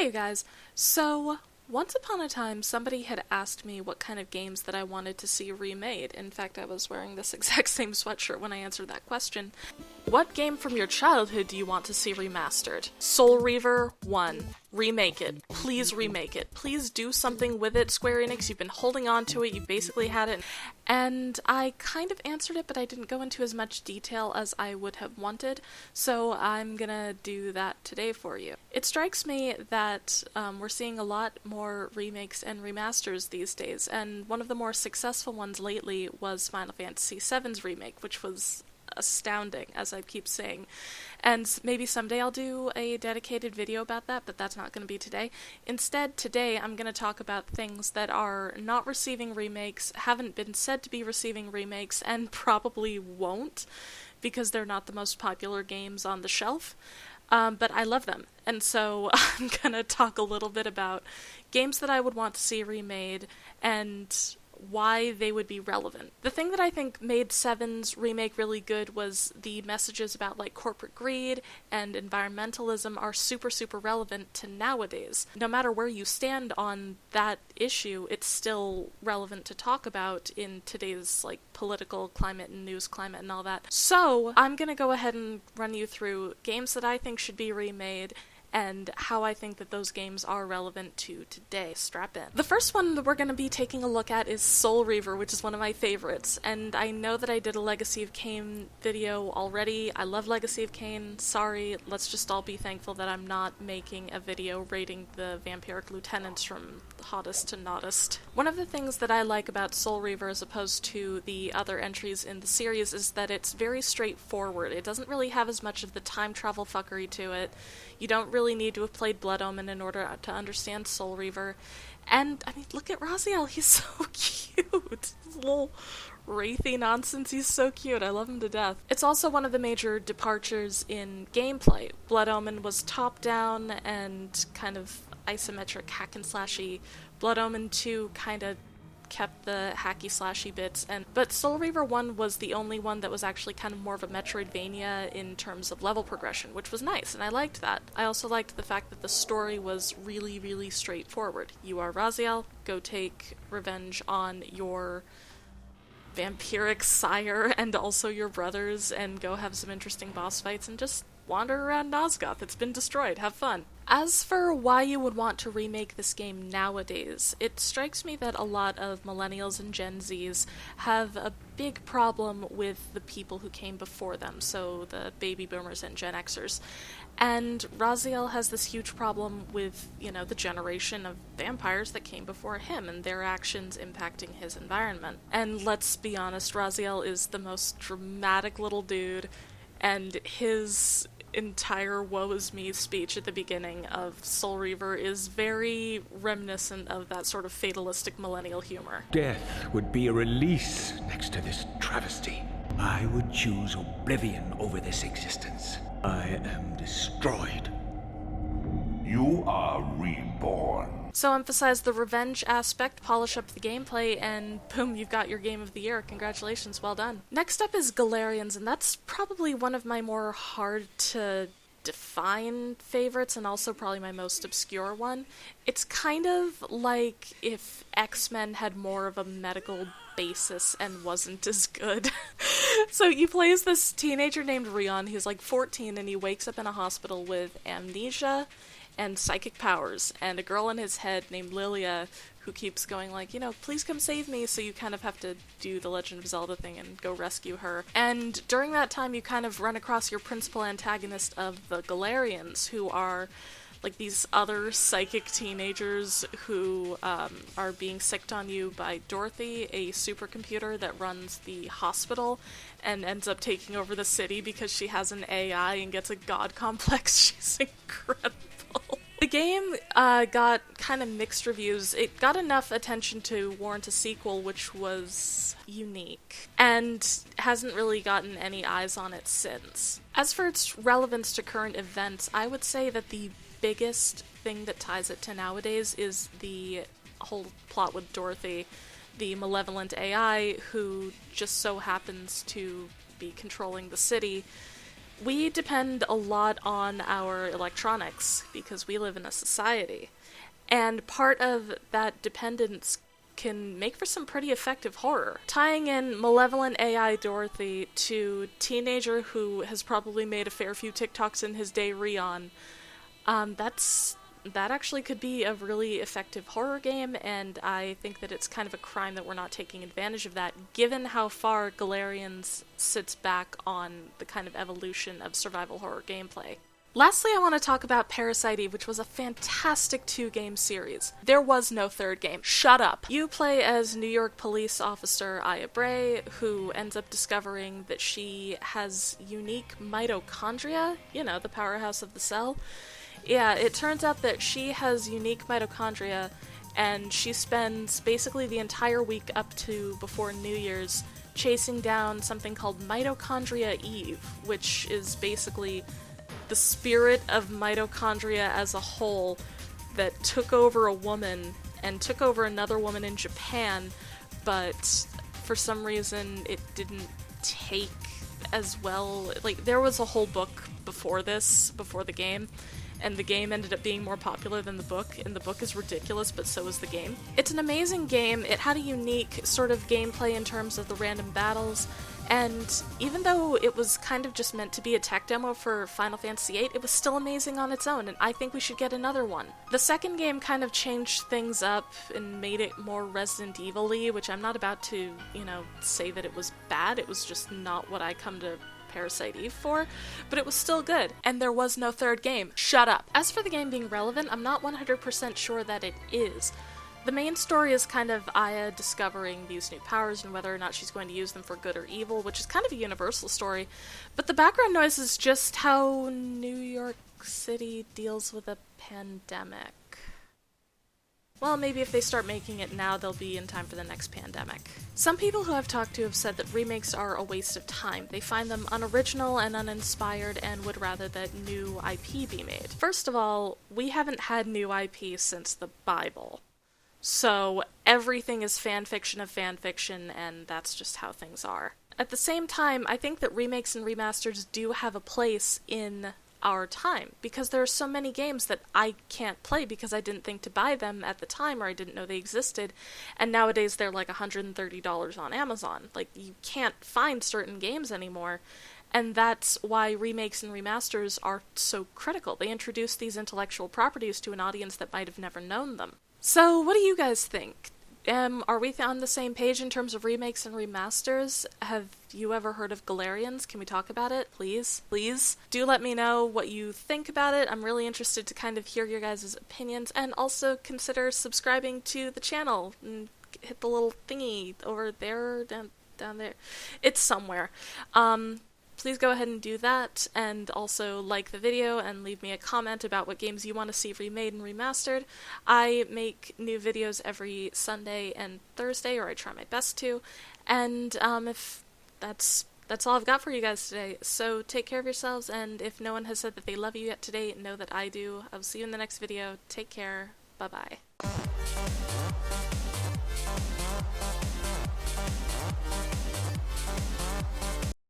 Hey guys, so once upon a time somebody had asked me what kind of games that I wanted to see remade. In fact, I was wearing this exact same sweatshirt when I answered that question. What game from your childhood do you want to see remastered? Soul Reaver 1. Remake it. Please remake it. Please do something with it, Square Enix. You've been holding on to it. You basically had it. And I kind of answered it, but I didn't go into as much detail as I would have wanted, so I'm gonna do that today for you. It strikes me that we're seeing a lot more remakes and remasters these days, and one of the more successful ones lately was Final Fantasy VII's remake, which was astounding, as I keep saying. And maybe someday I'll do a dedicated video about that, but that's not going to be today. Instead, today I'm going to talk about things that are not receiving remakes, haven't been said to be receiving remakes, and probably won't, because they're not the most popular games on the shelf. But I love them, and so I'm going to talk a little bit about games that I would want to see remade, and why they would be relevant. The thing that I think made Seven's remake really good was the messages about like corporate greed and environmentalism are super relevant to nowadays. No matter where you stand on that issue, it's still relevant to talk about in today's like political climate and news climate and all that. So I'm gonna go ahead and run you through games that I think should be remade and how I think that those games are relevant to today. Strap in. The first one that we're going to be taking a look at is Soul Reaver, which is one of my favorites, and I know that I did a Legacy of Kain video already. I love Legacy of Kain. Sorry, let's just all be thankful that I'm not making a video rating the vampiric lieutenants from hottest to nottest. One of the things that I like about Soul Reaver as opposed to the other entries in the series is that it's very straightforward. It doesn't really have as much of the time travel fuckery to it. You don't really need to have played Blood Omen in order to understand Soul Reaver. And, I mean, look at Raziel, he's so cute! His little wraithy nonsense, he's so cute, I love him to death. It's also one of the major departures in gameplay. Blood Omen was top-down and kind of isometric hack-and-slashy. Blood Omen 2 kind of kept the hacky-slashy bits, but Soul Reaver 1 was the only one that was actually kind of more of a Metroidvania in terms of level progression, which was nice, and I liked that. I also liked the fact that the story was really straightforward. You are Raziel, go take revenge on your vampiric sire and also your brothers, and go have some interesting boss fights, and just wander around Nosgoth. It's been destroyed. Have fun. As for why you would want to remake this game nowadays, it strikes me that a lot of millennials and Gen Zs have a big problem with the people who came before them, so the baby boomers and Gen Xers. And Raziel has this huge problem with, the generation of vampires that came before him and their actions impacting his environment. And let's be honest, Raziel is the most dramatic little dude, and his entire woe is me speech at the beginning of Soul Reaver is very reminiscent of that sort of fatalistic millennial humor. Death would be a release next to this travesty. I would choose oblivion over this existence. I am destroyed. You are reborn. So emphasize the revenge aspect, polish up the gameplay, and boom, you've got your game of the year. Congratulations, well done. Next up is Galarians, and that's probably one of my more hard to define favorites, and also probably my most obscure one. It's kind of like if X-Men had more of a medical basis and wasn't as good. So you play as this teenager named Rion. He's like 14, and he wakes up in a hospital with amnesia and psychic powers, and a girl in his head named Lilia who keeps going like, please come save me, so you kind of have to do the Legend of Zelda thing and go rescue her. And during that time you kind of run across your principal antagonist of the Galarians, who are like these other psychic teenagers who are being sicked on you by Dorothy, a supercomputer that runs the hospital and ends up taking over the city because she has an AI and gets a god complex. She's incredible. The game got kind of mixed reviews. It got enough attention to warrant a sequel, which was unique, and hasn't really gotten any eyes on it since. As for its relevance to current events, I would say that the biggest thing that ties it to nowadays is the whole plot with Dorothy, the malevolent AI who just so happens to be controlling the city, We depend a lot on our electronics because we live in a society. And part of that dependence can make for some pretty effective horror. Tying in malevolent AI Dorothy to teenager who has probably made a fair few TikToks in his day, Rion, that actually could be a really effective horror game, and I think that it's kind of a crime that we're not taking advantage of that, given how far Galarians sits back on the kind of evolution of survival horror gameplay. Lastly, I want to talk about Parasite II, which was a fantastic 2-game series. There was no third game. Shut up. You play as New York police officer Aya Bray, who ends up discovering that she has unique mitochondria, the powerhouse of the cell. Yeah, it turns out that she has unique mitochondria, and she spends basically the entire week up to before New Year's chasing down something called Mitochondria Eve, which is basically the spirit of mitochondria as a whole that took over a woman and took over another woman in Japan, but for some reason it didn't take as well. Like, there was a whole book before the game, and the game ended up being more popular than the book, and the book is ridiculous, but so is the game. It's an amazing game. It had a unique sort of gameplay in terms of the random battles, and even though it was kind of just meant to be a tech demo for Final Fantasy VIII, it was still amazing on its own, and I think we should get another one. The second game kind of changed things up and made it more Resident Evil-y, which I'm not about to, say that it was bad. It was just not what I come to Parasite Eve for, but it was still good, and there was no third game. Shut up. As for the game being relevant, I'm not 100% sure that it is. The main story is kind of Aya discovering these new powers and whether or not she's going to use them for good or evil, which is kind of a universal story, but the background noise is just how New York City deals with a pandemic. Well, maybe if they start making it now, they'll be in time for the next pandemic. Some people who I've talked to have said that remakes are a waste of time. They find them unoriginal and uninspired and would rather that new IP be made. First of all, we haven't had new IP since the Bible. So everything is fanfiction of fanfiction, and that's just how things are. At the same time, I think that remakes and remasters do have a place in our time, because there are so many games that I can't play because I didn't think to buy them at the time, or I didn't know they existed, and nowadays they're like $130 on Amazon. Like, you can't find certain games anymore, and that's why remakes and remasters are so critical. They introduce these intellectual properties to an audience that might have never known them. So, what do you guys think? Are we on the same page in terms of remakes and remasters? Have you ever heard of Galarians? Can we talk about it, please? Please? Do let me know what you think about it. I'm really interested to kind of hear your guys' opinions, and also consider subscribing to the channel and hit the little thingy over there, down there. It's somewhere. Please go ahead and do that, and also like the video and leave me a comment about what games you want to see remade and remastered. I make new videos every Sunday and Thursday, or I try my best to, and if that's all I've got for you guys today. So take care of yourselves, and if no one has said that they love you yet today, know that I do. I'll see you in the next video. Take care. Bye-bye.